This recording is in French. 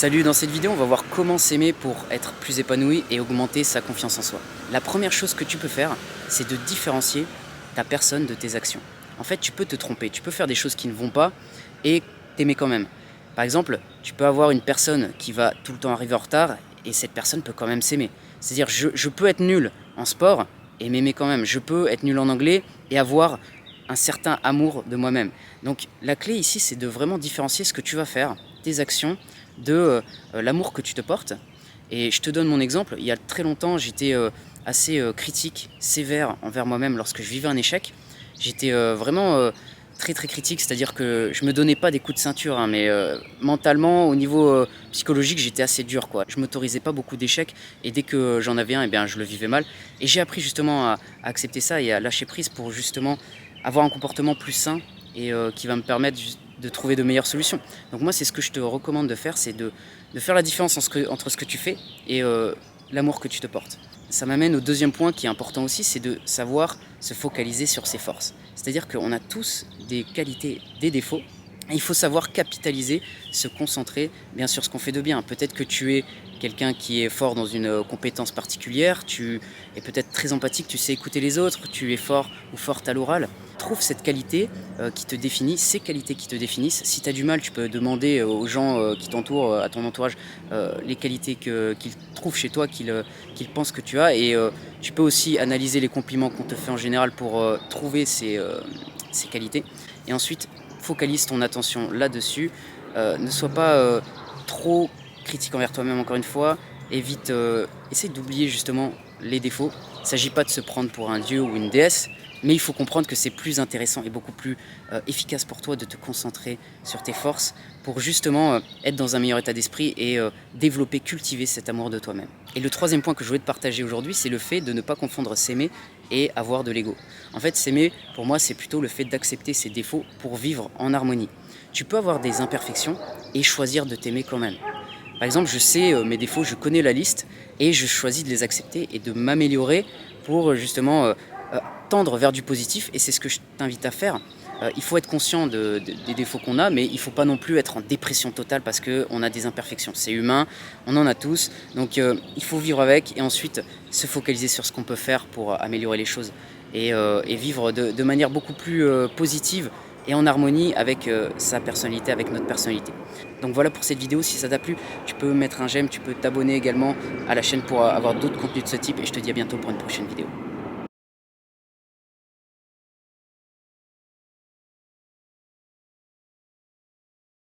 Salut, dans cette vidéo on va voir comment s'aimer pour être plus épanoui et augmenter sa confiance en soi. La première chose que tu peux faire, c'est de différencier ta personne de tes actions. En fait, tu peux te tromper, tu peux faire des choses qui ne vont pas et t'aimer quand même. Par exemple, tu peux avoir une personne qui va tout le temps arriver en retard et cette personne peut quand même s'aimer. C'est-à-dire, je peux être nul en sport et m'aimer quand même. Je peux être nul en anglais et avoir un certain amour de moi-même. Donc la clé ici, c'est de vraiment différencier ce que tu vas faire, tes actions, de l'amour que tu te portes. Et je te donne mon exemple. Il y a très longtemps, j'étais assez critique, sévère envers moi-même lorsque je vivais un échec. J'étais vraiment très très critique, c'est-à-dire que je me donnais pas des coups de ceinture, hein, mais mentalement, au niveau psychologique, j'étais assez dur, quoi. Je m'autorisais pas beaucoup d'échecs et dès que j'en avais un, eh bien, je le vivais mal. Et j'ai appris justement à accepter ça et à lâcher prise pour justement avoir un comportement plus sain et qui va me permettre de trouver de meilleures solutions. Donc moi, c'est ce que je te recommande de faire, c'est de faire la différence entre ce que tu fais et l'amour que tu te portes. Ça m'amène au deuxième point qui est important aussi, c'est de savoir se focaliser sur ses forces. C'est-à-dire qu'on a tous des qualités, des défauts. Et il faut savoir capitaliser, se concentrer bien sur ce qu'on fait de bien. Peut-être que tu es quelqu'un qui est fort dans une compétence particulière, tu es peut-être très empathique, tu sais écouter les autres, tu es fort ou forte à l'oral. Trouve cette qualité qui te définit, ces qualités qui te définissent. Si tu as du mal, tu peux demander aux gens qui t'entourent, à ton entourage, les qualités qu'ils trouvent chez toi, qu'ils pensent que tu as. Et tu peux aussi analyser les compliments qu'on te fait en général pour trouver ces qualités. Et ensuite, focalise ton attention là-dessus. Ne sois pas trop critique envers toi-même, encore une fois. Essaye d'oublier justement les défauts. Il ne s'agit pas de se prendre pour un dieu ou une déesse, mais il faut comprendre que c'est plus intéressant et beaucoup plus efficace pour toi de te concentrer sur tes forces pour justement être dans un meilleur état d'esprit et développer, cultiver cet amour de toi-même. Et le troisième point que je voulais te partager aujourd'hui, c'est le fait de ne pas confondre s'aimer et avoir de l'ego. En fait, s'aimer, pour moi, c'est plutôt le fait d'accepter ses défauts pour vivre en harmonie. Tu peux avoir des imperfections et choisir de t'aimer quand même. Par exemple, je sais mes défauts, je connais la liste et je choisis de les accepter et de m'améliorer pour justement tendre vers du positif, et c'est ce que je t'invite à faire. Il faut être conscient des défauts qu'on a, mais il ne faut pas non plus être en dépression totale parce qu'on a des imperfections. C'est humain, on en a tous, donc il faut vivre avec et ensuite se focaliser sur ce qu'on peut faire pour améliorer les choses et vivre de manière beaucoup plus positive et en harmonie avec sa personnalité, avec notre personnalité. Donc voilà pour cette vidéo, si ça t'a plu, tu peux mettre un j'aime, tu peux t'abonner également à la chaîne pour avoir d'autres contenus de ce type et je te dis à bientôt pour une prochaine vidéo.